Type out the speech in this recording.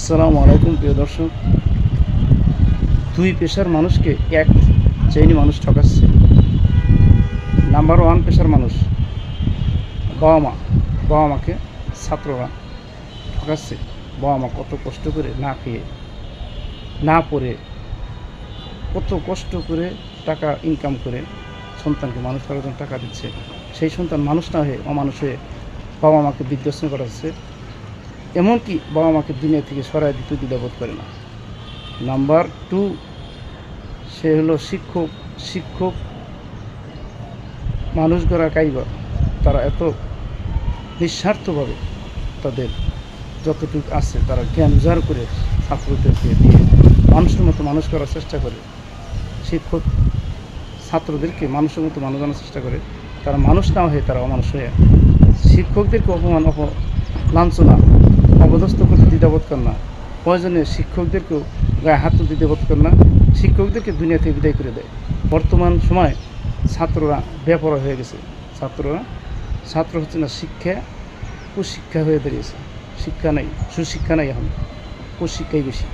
আসসালামু আলাইকুম প্রিয় দর্শক। দুই পেশার মানুষকে এক শ্রেণী মানুষ ঠকাচ্ছে। নাম্বার ওয়ান পেশার মানুষ বাবা মাকে ছাত্ররা ঠকাচ্ছে। বাবা মা কত কষ্ট করে না খেয়ে না পড়ে কত কষ্ট করে টাকা ইনকাম করে সন্তানকে মানুষ করার জন্য টাকা দিচ্ছে, সেই সন্তান মানুষ না হয়ে অমানুষ হয়ে বাবা মাকে বিধ্বস্ত করাচ্ছে। এমনকি বাবা মাকে দুনিয়া থেকে সরাই দিতে দ্বিধাবোধ করে না। নাম্বার টু, সে হলো শিক্ষক মানুষ গড়া কারিগর। তারা এত নিঃস্বার্থভাবে তাদের যতটুকু আছে তারা জ্ঞান উজাড় করে ছাত্রদেরকে দিয়ে মানুষের মতো মানুষ করার চেষ্টা করে। শিক্ষক ছাত্রদেরকে মানুষের মতো মানুষ আনার চেষ্টা করে। তারা মানুষ না হয়ে তারা অমানুষ হয়ে শিক্ষকদেরকে লাঞ্ছনা অপদস্থ করতে দ্বিধাবোধ করে না। প্রয়োজনে শিক্ষকদেরকেও গায়ে হাত তুলতে দ্বিধাবোধ করে না। শিক্ষকদেরকে দুনিয়া থেকে বিদায় করে দেয়। বর্তমান সময় ছাত্ররা বেপরোয়া হয়ে গেছে। ছাত্র হচ্ছে না, কুশিক্ষা হয়ে দাঁড়িয়েছে। শিক্ষা নাই, সুশিক্ষা নাই, এখন কুশিক্ষাই বেশি।